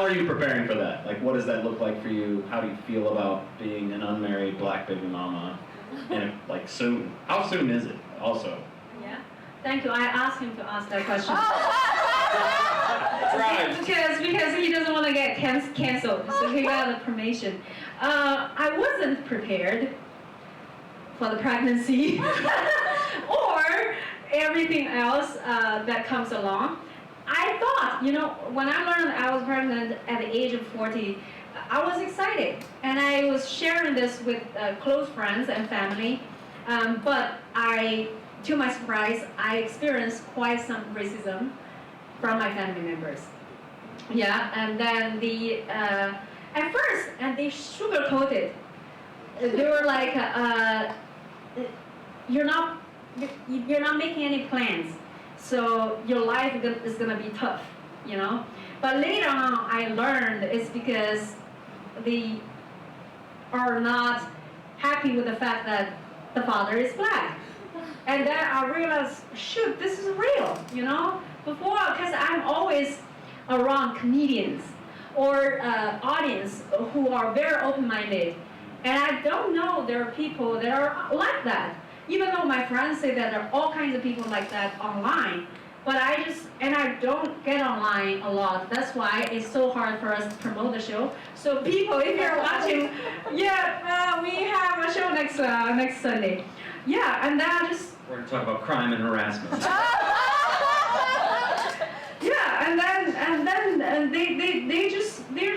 are you preparing for that? Like, what does that look like for you? How do you feel about being an unmarried black baby mama? And like soon, how soon is it also? Yeah, thank you. I asked him to ask that question. Right. because he doesn't want to get canceled, so he got the permission. I wasn't prepared for the pregnancy or everything else that comes along. I thought, when I learned I was pregnant at the age of 40, I was excited, and I was sharing this with close friends and family. But to my surprise, I experienced quite some racism from my family members. Yeah, and then at first, and they sugarcoated. They were like, you're not making any plans, so your life is gonna be tough, But later on, I learned it's because they are not happy with the fact that the father is black. And then I realized, shoot, this is real, Before, because I'm always around comedians or audience who are very open-minded. And I don't know there are people that are like that. Even though my friends say that there are all kinds of people like that online. But I don't get online a lot. That's why it's so hard for us to promote the show. So people, if you're watching, we have a show next Sunday. Yeah, and then we're gonna talk about crime and harassment. Yeah, and they're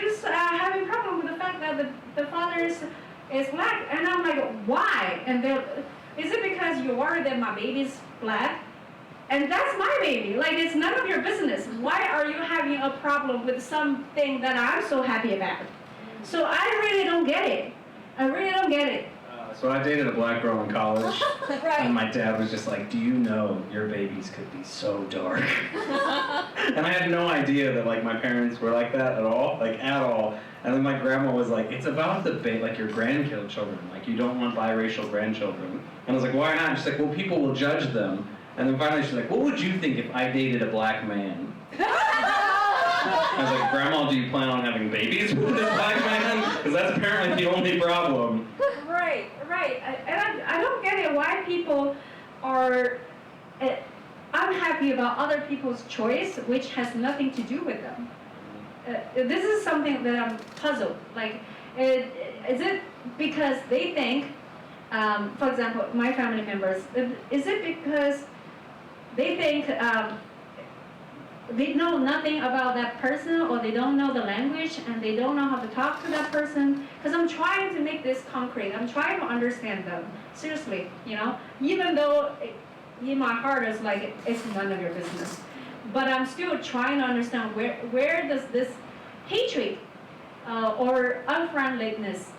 just having problem with the fact that the father is black, and I'm like, why? And is it because you're worried that my baby's black? And that's my baby. Like, it's none of your business. Why are you having a problem with something that I'm so happy about? So I really don't get it. So I dated a black girl in college, Right. And my dad was just like, do you know your babies could be so dark? And I had no idea that like my parents were like that at all. And then my grandma was like, it's about like your grandchildren. Like, you don't want biracial grandchildren. And I was like, why not? And she's like, well, people will judge them. And then finally she's like, what would you think if I dated a black man? I was like, Grandma, do you plan on having babies with this black man? Because that's apparently the only problem. Right. And I don't get it why people are unhappy about other people's choice, which has nothing to do with them. This is something that I'm puzzled. Like, is it because they think, for example, my family members, is it because they think they know nothing about that person, or they don't know the language and they don't know how to talk to that person? Because I'm trying to make this concrete. I'm trying to understand them. Seriously, even though in my heart is like, it's none of your business. But I'm still trying to understand where does this hatred or unfriendliness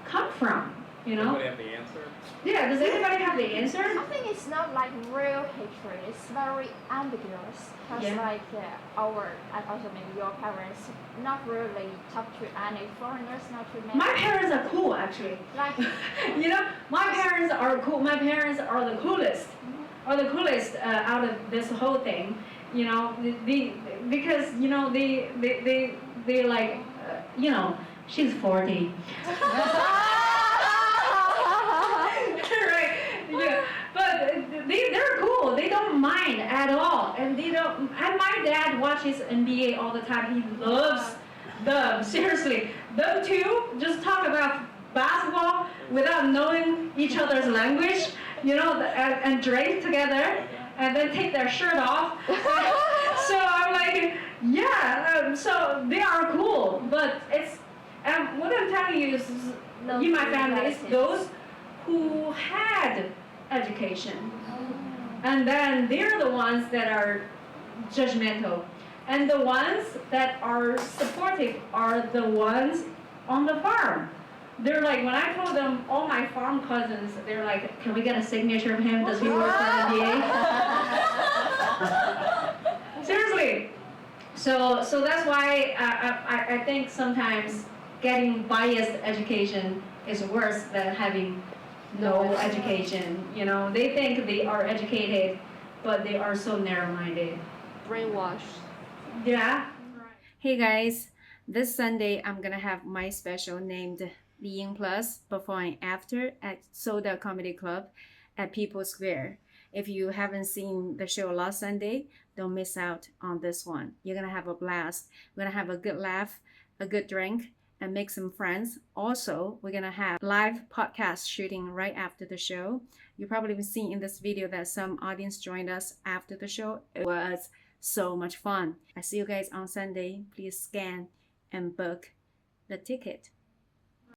come from, Anybody have the answer? Yeah, does anybody have the answer? I think it's not like real hatred. It's very ambiguous. Because and also maybe your parents, not really talk to any foreigners, not to many. My parents are cool, actually. Like, my parents are cool. My parents are the coolest, out of this whole thing. Because they like, she's 40. Right. Yeah. But they're cool. They don't mind at all, and they don't. And my dad watches NBA all the time. He loves them. Seriously, them two just talk about basketball without knowing each other's language. And drink together, and then take their shirt off. So I'm like, yeah. So they are cool, but it's. What I'm telling you is, in my family, is those who had education. And then they're the ones that are judgmental. And the ones that are supportive are the ones on the farm. They're like, when I told them, all my farm cousins, they're like, can we get a signature of him? Does he work for the NBA? Seriously. So that's why I think sometimes getting biased education is worse than having no education. They think they are educated, but they are so narrow-minded. Brainwashed. Yeah. Hey guys, This Sunday, I'm gonna have my special named Being Plus before and after at Soda Comedy Club at People Square. If you haven't seen the show last Sunday, don't miss out on this one. You're gonna have a blast. We're gonna have a good laugh, a good drink, and make some friends. Also, we're gonna have live podcast shooting right after the show. You probably have seen in this video that some audience joined us after the show. It was so much fun. I see you guys on Sunday. Please scan and book the ticket.